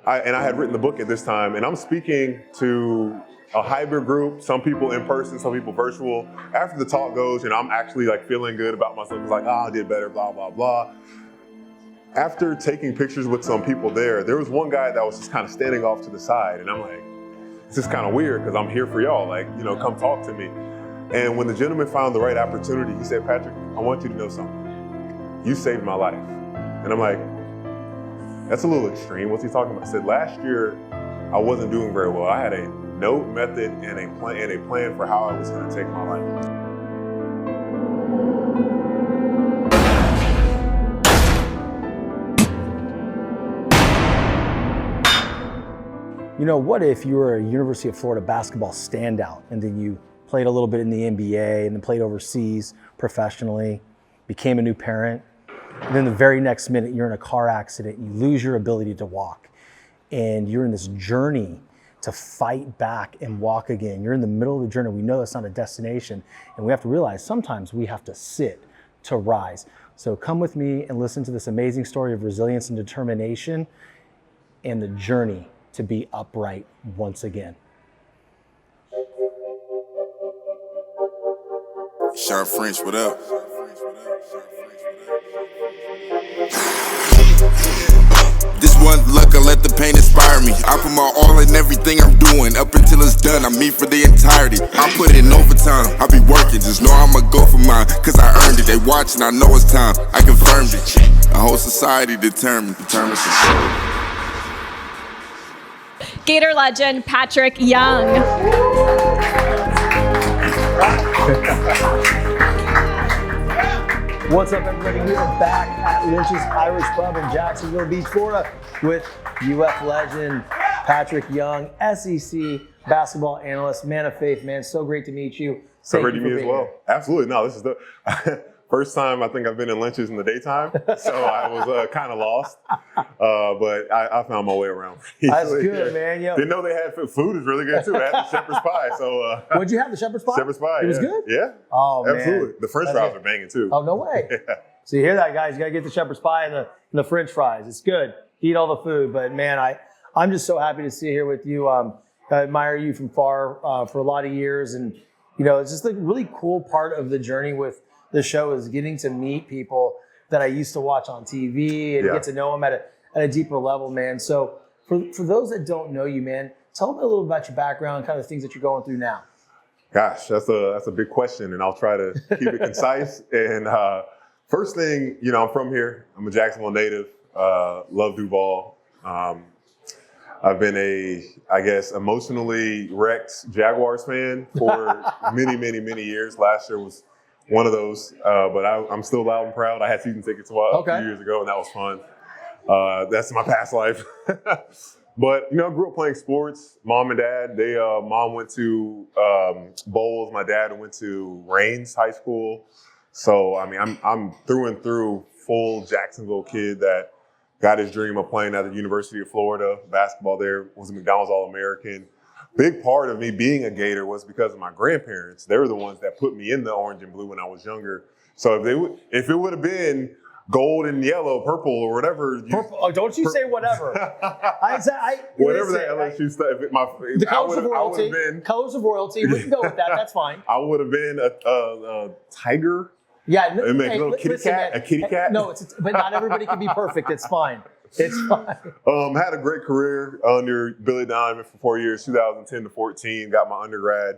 I had written the book at this time, and I'm speaking to a hybrid group, some people in person, some people virtual. After the talk goes, I'm actually like feeling good about myself. It's like, I did better, blah, blah, blah. After taking pictures with some people there was one guy that was just kind of standing off to the side, and I'm like, this is kind of weird because I'm here for y'all, like, come talk to me. And when the gentleman found the right opportunity, he said, Patrick, I want you to know something. You saved my life. And I'm like, that's a little extreme. What's he talking about? I said, last year, I wasn't doing very well. I had a note, method, and a plan for how I was going to take my life. What if you were a University of Florida basketball standout and then you played a little bit in the NBA and then played overseas professionally, became a new parent, and then the very next minute you're in a car accident, you lose your ability to walk, and you're in this journey to fight back and walk again. You're in the middle of the journey. We know that's not a destination, and we have to realize sometimes we have to sit to rise. So come with me and listen to this amazing story of resilience and determination and the journey to be upright once again. Shawn French, what up? This one luck, I let the pain inspire me. I put my all in everything I'm doing. Up until it's done, I'm me for the entirety. I put in overtime, I be working. Just know I'ma go for mine, cause I earned it. They watching, I know it's time, I confirmed it. The whole society determined to succeed. Gator legend Patric Young. What's up, everybody? We are back at Lynch's Irish Pub in Jacksonville Beach, Florida, with UF legend Patric Young, SEC basketball analyst, man of faith, man. So great to meet you. So great to meet you as well. Absolutely. No, this is the first time I think I've been in Lynch's in the daytime, so I was kind of lost, but I found my way around. That's good, man. Yo. Didn't know they had food is really good too. They had the shepherd's pie. So what'd you have? The shepherd's pie? Shepherd's pie. It was good. Yeah. Oh man. Absolutely. The French fries are banging too. Oh no way. Yeah. So you hear that, guys? You gotta get the shepherd's pie and the French fries. It's good. Eat all the food, but man, I'm just so happy to see you here with you. I admire you from far for a lot of years, and it's just a really cool part of the journey with the show is getting to meet people that I used to watch on TV and get to know them at a deeper level, man. So for those that don't know you, man, tell them a little about your background, kind of the things that you're going through now. Gosh, that's a big question, and I'll try to keep it concise. And first thing, I'm from here. I'm a Jacksonville native. Love Duval. I've been emotionally wrecked Jaguars fan for many, many, many years. Last year was one of those, but I'm still loud and proud. I had season tickets a few years ago, and that was fun. That's my past life. But, grew up playing sports. Mom and dad, mom went to Bowles. My dad went to Raines High School. So, I'm through and through full Jacksonville kid that got his dream of playing at the University of Florida. Basketball there, was a McDonald's All-American. Big part of me being a Gator was because of my grandparents. They were the ones that put me in the orange and blue when I was younger. So if it would have been gold and yellow, purple, or whatever. Purple, don't you say whatever. Whatever that LSU stuff. The colors of royalty. Colors of royalty. We can go with that. That's fine. I would have been a tiger. Yeah. A little kitty cat. A kitty cat. No, but not everybody can be perfect. It's fine. It's fine. Had a great career under Billy Diamond for 4 years, 2010 to 14. Got my undergrad.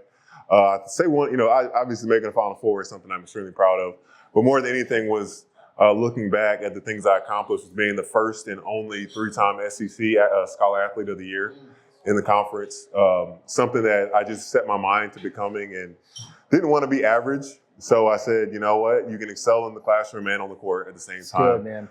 Obviously making a Final Four is something I'm extremely proud of. But more than anything was looking back at the things I accomplished, was being the first and only 3-time SEC Scholar Athlete of the Year in the conference. Something that I just set my mind to becoming and didn't want to be average. So I said, you know what? You can excel in the classroom and on the court at the same time. Good, man.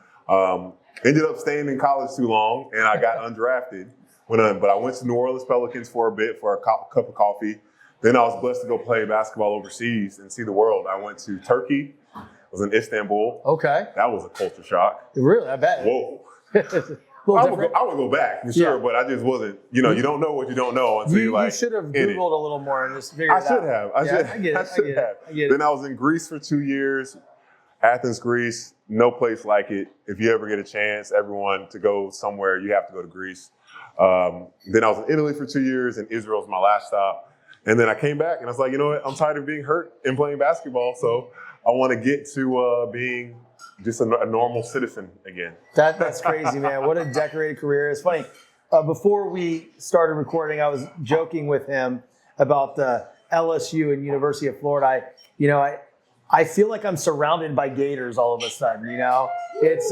Ended up staying in college too long, and I got undrafted. But I went to New Orleans Pelicans for a bit for a cup of coffee. Then I was blessed to go play basketball overseas and see the world. I went to Turkey. I was in Istanbul. Okay. That was a culture shock. Really? I bet. Whoa. I would go back for sure, but I just wasn't. You don't know what you don't know until you should have Googled a little more and just figured it out. I should have. I should have. Then I was in Greece for 2 years. Athens, Greece, no place like it. If you ever get a chance, everyone, to go somewhere, you have to go to Greece. Then I was in Italy for 2 years, and Israel was my last stop. And then I came back, and I was like, you know what? I'm tired of being hurt and playing basketball, so I want to get to being just a normal citizen again. That's crazy, man. What a decorated career. It's funny. Before we started recording, I was joking with him about the LSU and University of Florida. I feel like I'm surrounded by Gators all of a sudden, It's,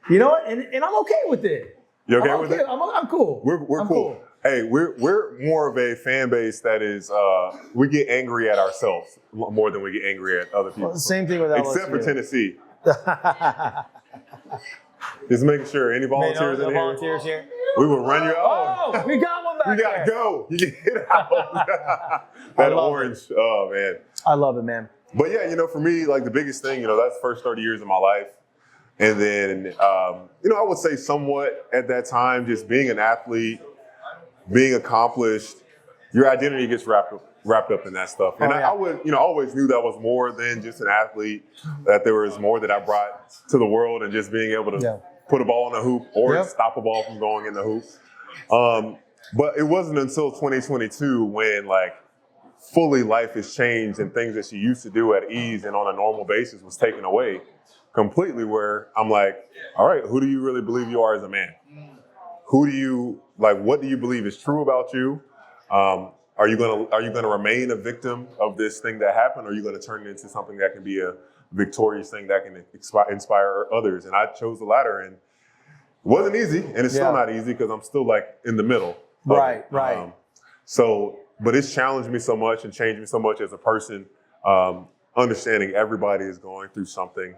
you know what? And I'm okay with it. You okay with it? I'm cool. We're cool. Hey, we're more of a fan base that is, we get angry at ourselves more than we get angry at other people. Well, same thing with LSU. Except for Tennessee. Just making sure. Any volunteers in here? Volunteers here? We will run you out. Oh, we got one back there. You got to go. You get out. That orange. It. Oh, man. I love it, man. But yeah, for me, like the biggest thing, that's the first 30 years of my life. And then, I would say somewhat at that time, just being an athlete, being accomplished, your identity gets wrapped up in that stuff. And I would, always knew that was more than just an athlete, that there was more that I brought to the world, and just being able to put a ball in the hoop or stop a ball from going in the hoop. But it wasn't until 2022 when fully life has changed, and things that you used to do at ease and on a normal basis was taken away completely, where I'm like, all right, who do you really believe you are as a man? Who do you what do you believe is true about you? Are you gonna remain a victim of this thing that happened, or are you gonna turn it into something that can be a victorious thing that can inspire others? And I chose the latter, and it wasn't easy, and it's still not easy because I'm still in the middle. Right. But it's challenged me so much and changed me so much as a person, understanding everybody is going through something.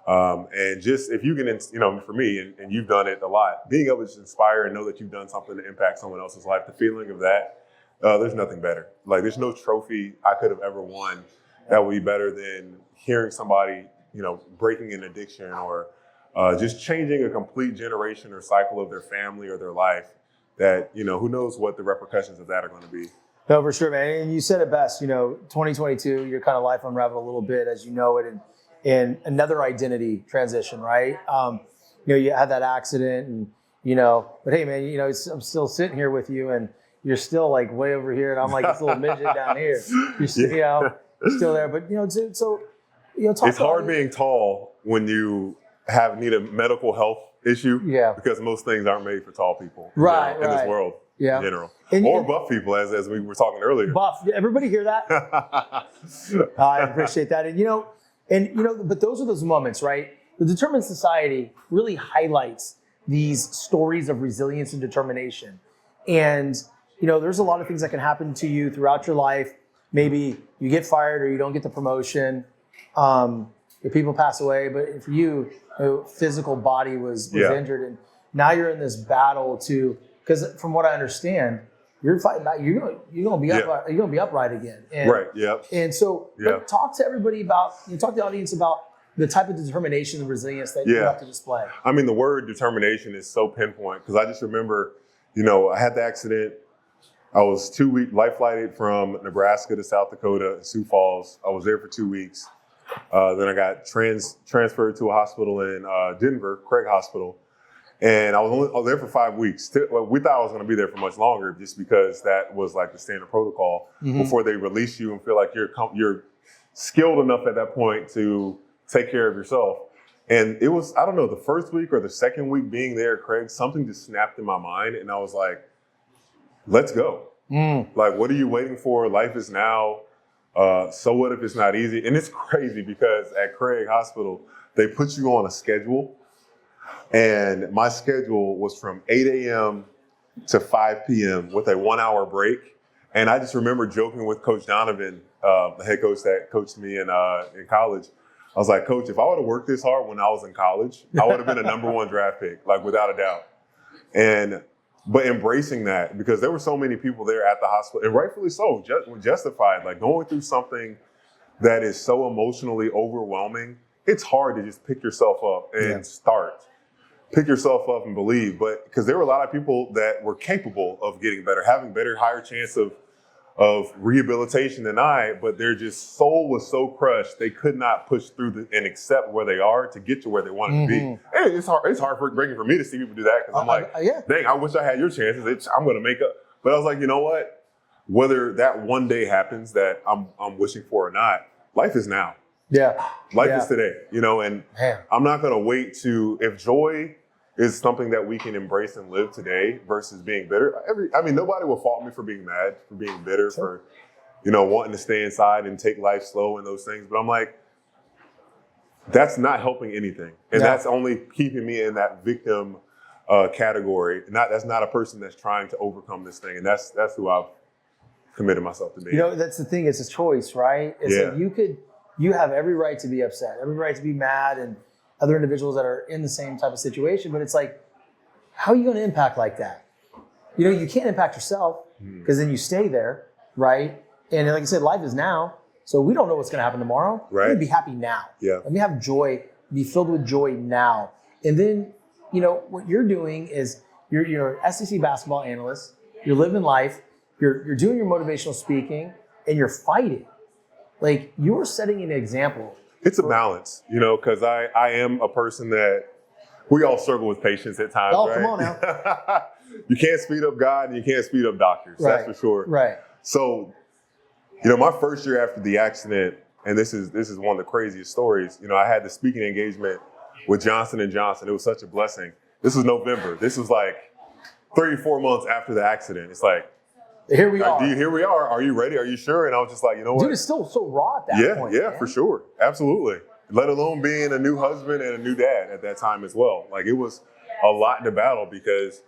And just if you can, for me, and you've done it a lot, being able to just inspire and know that you've done something to impact someone else's life, the feeling of that, there's nothing better. There's no trophy I could have ever won that would be better than hearing somebody, breaking an addiction or just changing a complete generation or cycle of their family or their life. That, who knows what the repercussions of that are going to be. No, for sure, man. And you said it best, 2022, your kind of life unraveled a little bit as you know it, and another identity transition, right? You had that accident and, but hey, man, I'm still sitting here with you and you're still way over here and I'm like this little midget down here. You're still, you're still there. But, it's hard being tall when you need a medical health issue. Yeah. Because most things aren't made for tall people. Right. In this world. Yeah. In general. Or buff people, as we were talking earlier. Buff. Did everybody hear that? I appreciate that. And, but those are those moments, right? The Determined Society really highlights these stories of resilience and determination. And, there's a lot of things that can happen to you throughout your life. Maybe you get fired or you don't get the promotion. If people pass away, but for you, physical body was injured. And now you're in this battle because from what I understand, you're fighting back. You're gonna be upright. You're gonna be upright again. And, right. Yep. And so, talk to everybody talk to the audience about the type of determination and resilience that you have to display. I mean, the word determination is so pinpoint because I just remember, I had the accident. I was 2 weeks life flighted from Nebraska to South Dakota, Sioux Falls. I was there for 2 weeks. Then I got transferred to a hospital in Denver, Craig Hospital. And I was there for 5 weeks. We thought I was going to be there for much longer just because that was the standard protocol before they release you and feel like you're skilled enough at that point to take care of yourself. And it was, I don't know, the first week or the second week being there at Craig, something just snapped in my mind. And I was like, let's go. What are you waiting for? Life is now. So what if it's not easy? And it's crazy because at Craig Hospital, they put you on a schedule. And my schedule was from 8 a.m. to 5 p.m. with a 1 hour break. And I just remember joking with Coach Donovan, the head coach that coached me in college. I was like, Coach, if I would have worked this hard when I was in college, I would have been a #1 draft pick, without a doubt. But embracing that, because there were so many people there at the hospital, and rightfully so, justified, going through something that is so emotionally overwhelming, it's hard to just pick yourself up and pick yourself up and believe. But because there were a lot of people that were capable of getting better, having better, higher chance of of rehabilitation than but their just soul was so crushed they could not push through and accept where they are to get to where they wanted to be. And it's heartbreaking for me to see people do that, because I'm like, dang, I wish I had your chances. I'm going to make up. But I was like, you know what? Whether that one day happens that I'm wishing for or not, life is now. Yeah. Life is today, and I'm not going to wait if joy is something that we can embrace and live today versus being bitter. Nobody will fault me for being mad, for being bitter, for, wanting to stay inside and take life slow and those things. But I'm like, that's not helping anything. And that's only keeping me in that victim category. That's not a person that's trying to overcome this thing. And that's who I've committed myself to be. That's the thing. It's a choice, right? It's like you have every right to be upset, every right to be mad, and other individuals that are in the same type of situation. But it's like, how are you going to impact like that? You can't impact yourself, because then you stay there, right? And like I said, life is now. So we don't know what's going to happen tomorrow. Right. Let me be happy now. Yeah. Let me have joy, be filled with joy now. And then, what you're doing is you're an SEC basketball analyst. You're living life. You're doing your motivational speaking, and you're fighting. Like, you're setting an example. It's a balance, because I am a person that we all struggle with patience at times. Oh, right? come on now. You can't speed up God and you can't speed up doctors. Right. That's for sure. Right. So, my first year after the accident, and this is one of the craziest stories, I had the speaking engagement with Johnson & Johnson. It was such a blessing. This was November. This was like 3 or 4 months after the accident. It's like, here we are. Here we are. Are you ready? Are you sure? And I was just like, you know what? Dude, it's still so raw at that point. Yeah, for sure. Absolutely. Let alone being a new husband and a new dad at that time as well. Like, it was a lot to battle, because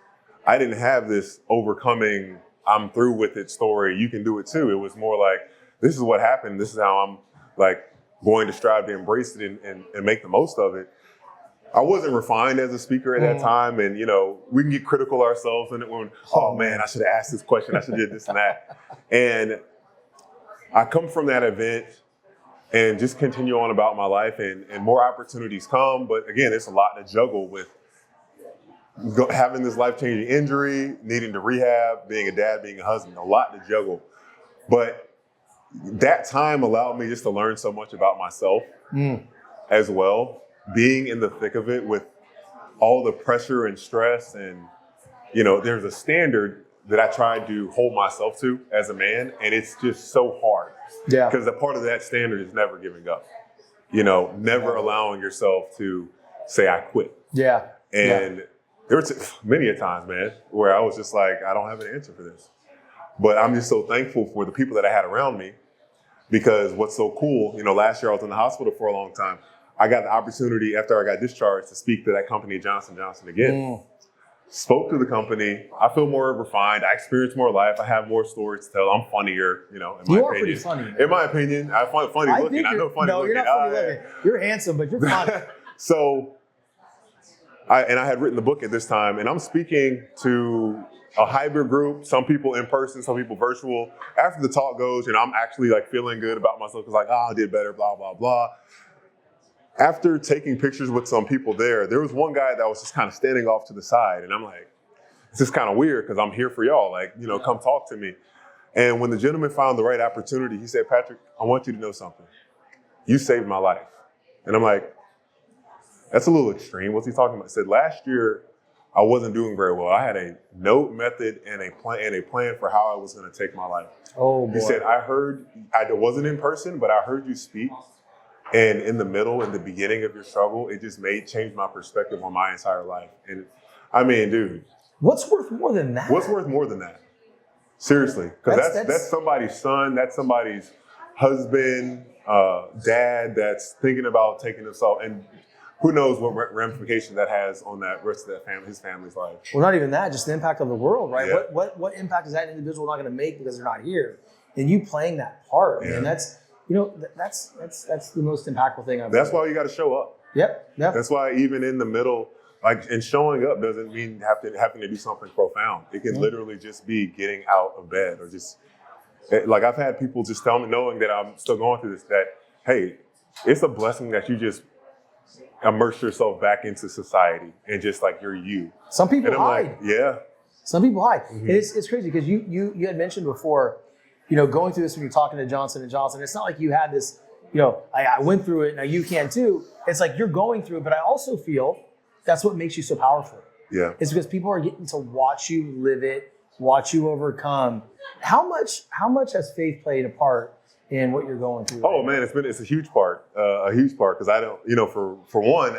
I didn't have this overcoming, I'm through with it story. You can do it too. It was more like, this is what happened. This is how I'm like going to strive to embrace it and make the most of it. I wasn't refined as a speaker at that time. And, we can get critical ourselves when, oh man, I should have asked this question. I should have did this and that. And I come from that event and just continue on about my life, and more opportunities come. But again, it's a lot to juggle with having this life-changing injury, needing to rehab, being a dad, being a husband, a lot to juggle. But that time allowed me just to learn so much about myself as well. Being in the thick of it with all the pressure and stress, and, there's a standard that I tried to hold myself to as a man, and it's just so hard. Yeah. Because a part of that standard is never giving up. Never allowing yourself to say, I quit. Yeah. And there were many a times, man, where I was just like, I don't have an answer for this. But I'm just so thankful for the people that I had around me, because what's so cool, last year I was in the hospital for a long time. I got the opportunity after I got discharged to speak to that company, Johnson & Johnson, again. Spoke to the company. I feel more refined. I experienced more life. I have more stories to tell. I'm funnier, in my opinion. You are pretty funny. Man. In my opinion, I find funny looking. I know funny looking. No, you're not funny looking. You're handsome, but you're funny. So, I had written the book at this time, and I'm speaking to a hybrid group, some people in person, some people virtual. After the talk goes, I'm actually like feeling good about myself, because like, I did better, blah, blah, blah. After taking pictures with some people there was one guy that was just kind of standing off to the side. And I'm like, this is kind of weird, because I'm here for y'all. Like, come talk to me. And when the gentleman found the right opportunity, he said, Patrick, I want you to know something. You saved my life. And I'm like, that's a little extreme. What's he talking about? He said, last year, I wasn't doing very well. I had a note, method, and a plan for how I was going to take my life. Oh, boy. He said, I wasn't in person, but I heard you speak. And in the beginning of your struggle, it just changed my perspective on my entire life. And I mean, dude. What's worth more than that? What's worth more than that? Seriously. Because that's somebody's son, that's somebody's husband, dad that's thinking about taking himself. And who knows what ramification that has on that rest of his family's life. Well, not even that, just the impact of the world, right? Yeah. What impact is that individual not going to make because they're not here? And you playing that part, man, that's the most impactful thing I've That's why you got to show up. Yep. That's why even in the middle, and showing up doesn't mean having to do something profound. It can literally just be getting out of bed, or just like, I've had people just tell me, knowing that I'm still going through this, that, hey, it's a blessing that you just immerse yourself back into society and just like you're you. Some people hide. Some people hide. Mm-hmm. And it's crazy, because you had mentioned before, going through this when you're talking to Johnson & Johnson, it's not like you had this, I went through it, now you can too. It's like you're going through it, but I also feel that's what makes you so powerful. Yeah. It's because people are getting to watch you live it, watch you overcome. How much has faith played a part in what you're going through? Oh man, it's a huge part, because I don't, for one,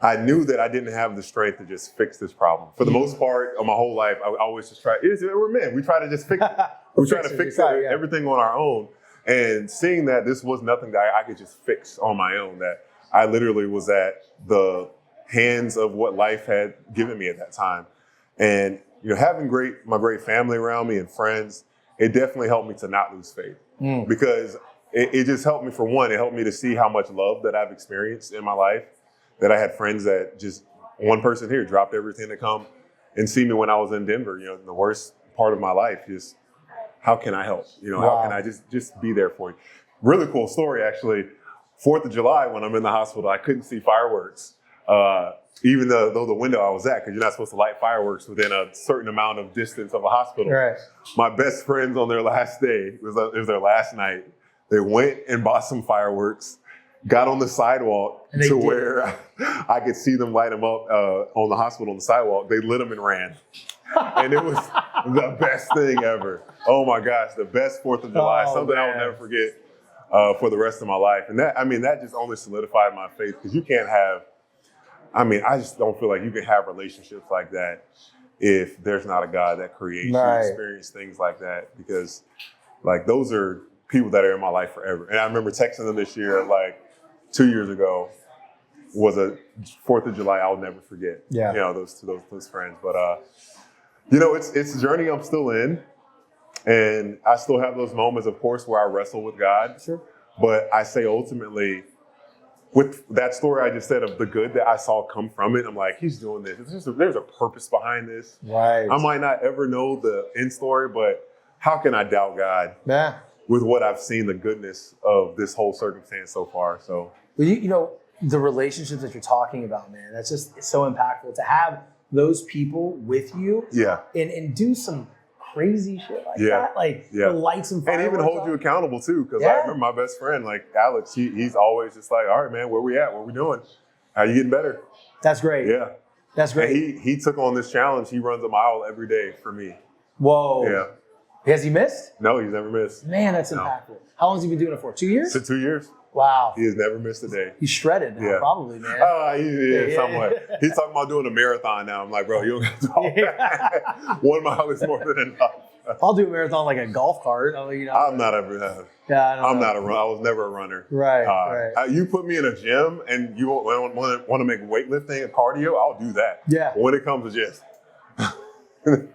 I knew that I didn't have the strength to just fix this problem. For the most part of my whole life, I always just we're men. We try to just fix it. We try to fix everything on our own. And seeing that this was nothing that I could just fix on my own, that I literally was at the hands of what life had given me at that time. And, having my great family around me and friends, it definitely helped me to not lose faith. Because it just helped me, for one, it helped me to see how much love that I've experienced in my life. That I had friends that just, one person here dropped everything to come and see me when I was in Denver, the worst part of my life. Just, how can I help? How can I just be there for you? Really cool story, actually. 4th of July, when I'm in the hospital, I couldn't see fireworks, even though the window I was at, because you're not supposed to light fireworks within a certain amount of distance of a hospital. Right. My best friends on their last day, it was their last night, they went and bought some fireworks, got on the sidewalk to where I could see them light them up on the hospital on the sidewalk. They lit them and ran. And it was the best thing ever. Oh my gosh, the best 4th of July, something I will never forget for the rest of my life. And that just only solidified my faith, because you can't have, I just don't feel like you can have relationships like that if there's not a God that creates you experience things like that, because those are people that are in my life forever. And I remember texting them this year, 2 years ago, was a 4th of July I'll never forget. Yeah. Those friends. But it's a journey I'm still in, and I still have those moments, of course, where I wrestle with God. Sure. But I say ultimately, with that story I just said of the good that I saw come from it, I'm like, he's doing this. There's a purpose behind this. Right. I might not ever know the end story, but how can I doubt God? Yeah. With what I've seen, the goodness of this whole circumstance so far. So, well, the relationships that you're talking about, man, that's just so impactful to have those people with you. Yeah. And do some crazy shit like that. The lights and fireworks. And even hold you accountable too. Because I remember my best friend, Alex, he's always just like, all right, man, where we at? What we doing? How you getting better? That's great. Yeah. That's great. And he took on this challenge. He runs a mile every day for me. Whoa. Yeah. Has he missed? No, he's never missed. Man, that's impactful. How long has he been doing it for? 2 years? 2 years. Wow. He has never missed a day. He's shredded now, probably, man. Somewhat. He's talking about doing a marathon now. I'm like, bro, you don't have to do all that. 1 mile is more than enough. I'll do a marathon like a golf cart. I'm not a runner. I was never a runner. Right. You put me in a gym and you want to make weightlifting and cardio, I'll do that. Yeah. But when it comes to just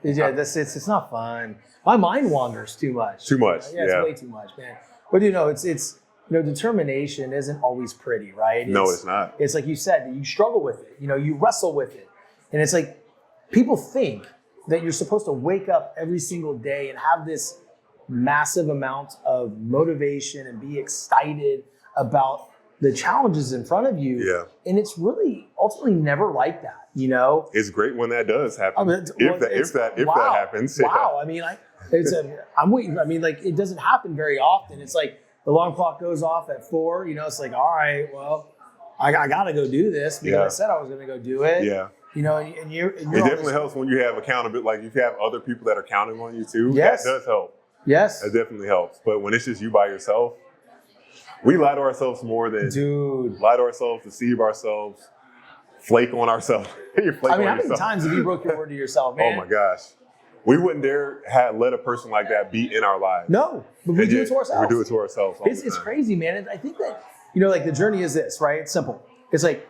it's not fun. My mind wanders too much. Too much. It's way too much, man. But it's determination isn't always pretty, right? No, it's not. It's like you said, you struggle with it. You wrestle with it, and it's like people think that you're supposed to wake up every single day and have this massive amount of motivation and be excited about the challenges in front of you. Yeah. And it's really ultimately never like that, It's great when that does happen. If that happens. Wow. I'm waiting. It doesn't happen very often. It's like the alarm clock goes off at 4, it's like, all right, well, I got to go do this because I said I was going to go do it. Yeah. And you're it definitely helps when you have accountability, if you have other people that are counting on you too. Yes. That does help. Yes. That definitely helps. But when it's just you by yourself, we lie to ourselves more than lie to ourselves, deceive ourselves, flake on ourselves. How many times have you broke your word to yourself, man? Oh my gosh. We wouldn't dare let a person like that be in our lives. No, but we do it to ourselves. We do it to ourselves all the time. It's crazy, man. And I think that, the journey is this, right? It's simple. It's like,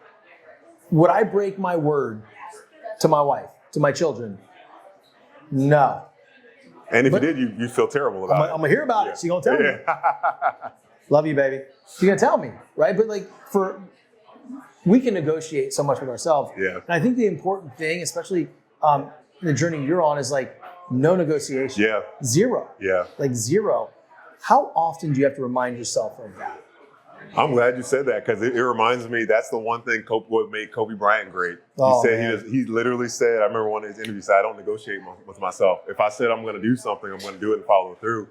would I break my word to my wife, to my children? No. And if you did, you feel terrible about it. I'm going to hear about it. She's going to tell me. Love you, baby. She's going to tell me, right? But we can negotiate so much with ourselves. Yeah. And I think the important thing, especially the journey you're on, is no negotiation. Yeah. Zero. Yeah. Zero. How often do you have to remind yourself of that? I'm glad you said that because it reminds me that's the one thing what made Kobe Bryant great. He literally said, I remember one of his interviews, I don't negotiate with myself. If I said I'm going to do something, I'm going to do it and follow through.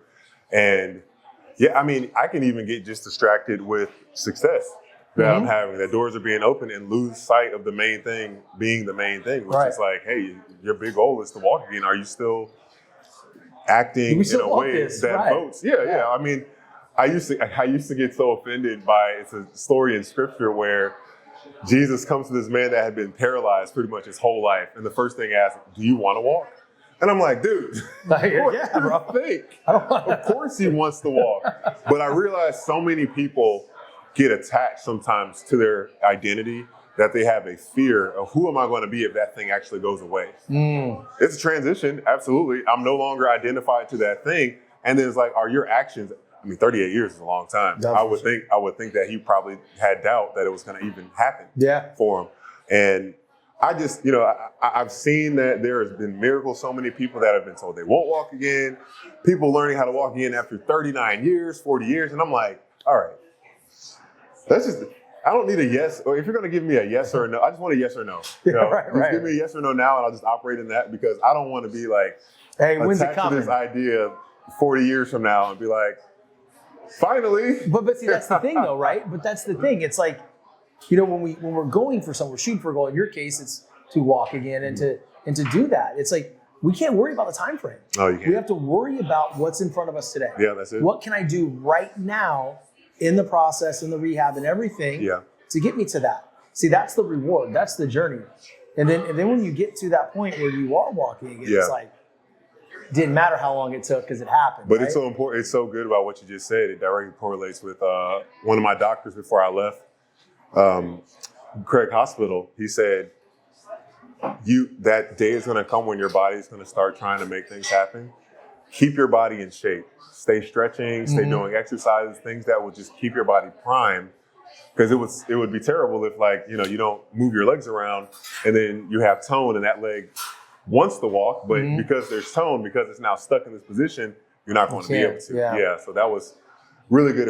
And yeah, I mean, I can even get just distracted with success that I'm having, that doors are being open and lose sight of the main thing being the main thing, which is like, hey, your big goal is to walk again. Are you still acting in a way that votes? Yeah. I mean, I used to get so offended by, it's a story in scripture where Jesus comes to this man that had been paralyzed pretty much his whole life. And the first thing he asks, do you want to walk? And I'm like, dude, what do you think? Of course he wants to walk. But I realized so many people get attached sometimes to their identity that they have a fear of who am I going to be if that thing actually goes away. It's a transition, absolutely. I'm no longer identified to that thing. And then it's like, are your actions, I mean, 38 years is a long time. I would think that he probably had doubt that it was going to even happen for him. And I just, I've seen that there has been miracles. So many people that have been told they won't walk again. People learning how to walk again after 39 years, 40 years. And I'm like, all right, I don't need a yes. Or if you're going to give me a yes or a no, I just want a yes or no. Just give me a yes or no now and I'll just operate in that because I don't want to be like, hey, when's it coming? To this idea 40 years from now and be like, finally. But see, that's the thing though, right? But that's the thing. It's like, when we're going for something, we're shooting for a goal. In your case, it's to walk again and to do that. It's like we can't worry about the time frame. Oh, you can't. We have to worry about what's in front of us today. Yeah, that's it. What can I do right now in the process, in the rehab and everything to get me to that? See, that's the reward. That's the journey. And then when you get to that point where you are walking again, it's like, didn't matter how long it took because it happened. But it's so important. It's so good about what you just said. It directly correlates with one of my doctors before I left Craig Hospital. He said, that day is going to come when your body is going to start trying to make things happen. Keep your body in shape. Stay stretching, stay doing exercises, things that will just keep your body primed. Because it would be terrible if you don't move your legs around and then you have tone and that leg wants to walk, but because there's tone, because it's now stuck in this position, you're not going to be able to. Yeah. So that was really good.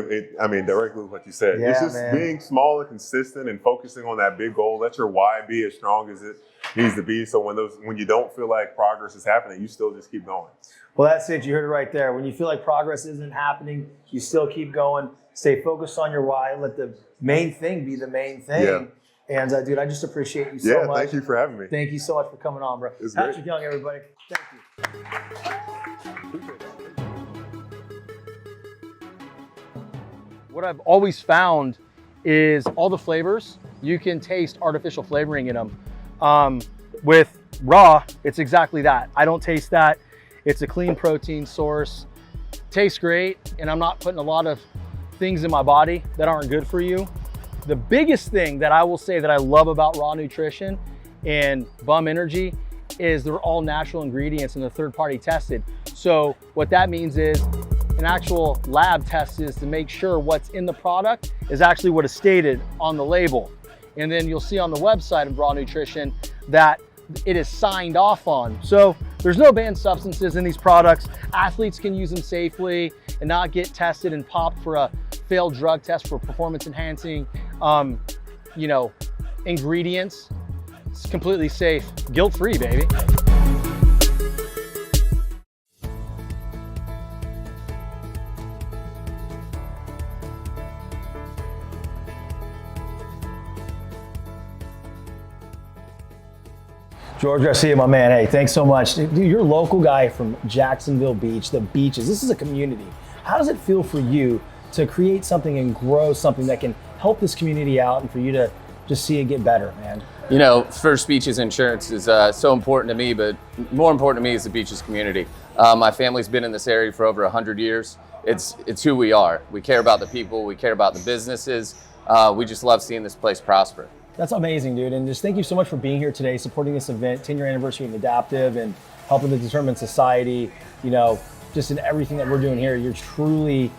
Directly with what you said. It's just being small and consistent and focusing on that big goal. Let your why be as strong as it needs to be. So when you don't feel like progress is happening, you still just keep going. Well, that's it. You heard it right there. When you feel like progress isn't happening, you still keep going. Stay focused on your why. Let the main thing be the main thing. Yeah. And dude, I just appreciate you so much. Yeah, thank you for having me. Thank you so much for coming on, bro. It's Patric Young, everybody. Thank you. What I've always found is all the flavors, you can taste artificial flavoring in them. With raw, it's exactly that. I don't taste that. It's a clean protein source. Tastes great, and I'm not putting a lot of things in my body that aren't good for you. The biggest thing that I will say that I love about raw nutrition and Bum Energy is they're all natural ingredients and they're third-party tested. So what that means is an actual lab test is to make sure what's in the product is actually what is stated on the label. And then you'll see on the website of Raw Nutrition that it is signed off on. So there's no banned substances in these products. Athletes can use them safely and not get tested and popped for a failed drug test for performance enhancing, ingredients. It's completely safe, guilt-free, baby. George Garcia, my man, hey, thanks so much. Dude, you're a local guy from Jacksonville Beach, the beaches. This is a community. How does it feel for you to create something and grow something that can help this community out and for you to just see it get better, man? First, beaches insurance is so important to me, but more important to me is the beaches community. My family's been in this area for over 100 years. It's who we are. We care about the people. We care about the businesses. We just love seeing this place prosper. That's amazing, dude. And just thank you so much for being here today, supporting this event, 10-year anniversary of Adaptive and helping the Determined Society, just in everything that we're doing here. You're truly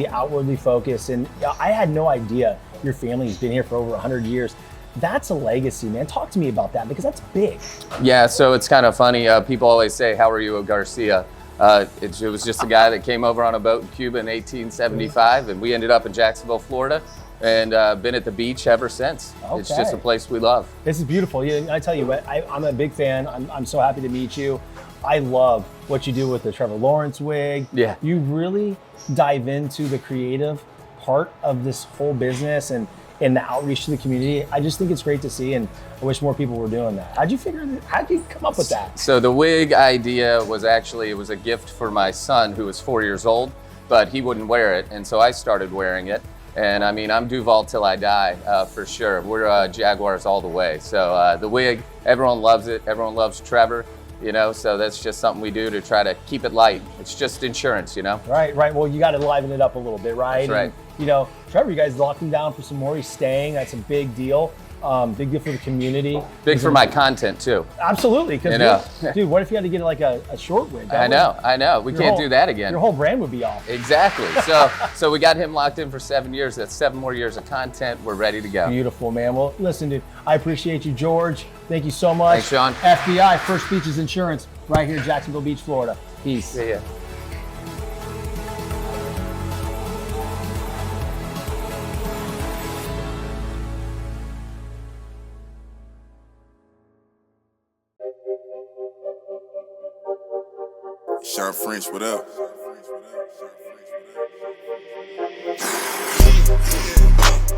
outwardly focused. And I had no idea your family's been here for over 100 years. That's a legacy, man. Talk to me about that because that's big. Yeah, so it's kind of funny. People always say, how are you, Garcia? It was just a guy that came over on a boat in Cuba in 1875, and we ended up in Jacksonville, Florida. and been at the beach ever since. It's just a place we love. This is beautiful. I tell you what, I'm a big fan. I'm so happy to meet you. I love what you do with the Trevor Lawrence wig. Yeah. You really dive into the creative part of this whole business and the outreach to the community. I just think it's great to see, and I wish more people were doing that. How'd you come up with that? So the wig idea was actually, it was a gift for my son who was 4 years old, but he wouldn't wear it, and so I started wearing it. And I mean, I'm Duval till I die, for sure. We're Jaguars all the way. So the wig, everyone loves it. Everyone loves Trevor, you know, so that's just something we do to try to keep it light. It's just insurance, you know? Right. Well, you got to liven it up a little bit, right? That's right. And, you know, Trevor, you guys locked him down for some more. He's staying. That's a big deal. Big deal for the community. Big for my content too. Absolutely. You know? Dude, what if you had to get like a short wig? I know. We can't do that again. Your whole brand would be off. Exactly. So we got him locked in for 7 years. That's 7 more years of content. We're ready to go. Beautiful, man. Well, listen, dude, I appreciate you, George. Thank you so much. Thanks, Shawn. FBI, First Beaches Insurance, right here in Jacksonville Beach, Florida. Peace. See ya. Shawn French, what up?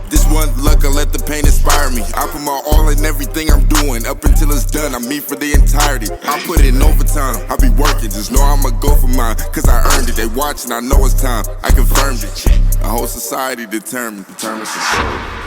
This one luck, I let the pain inspire me. I put my all in everything I'm doing. Up until it's done, I'm me for the entirety. I put in overtime, I be working. Just know I'ma go for mine, cause I earned it. They watching, I know it's time, I confirmed it. A whole society determined to show.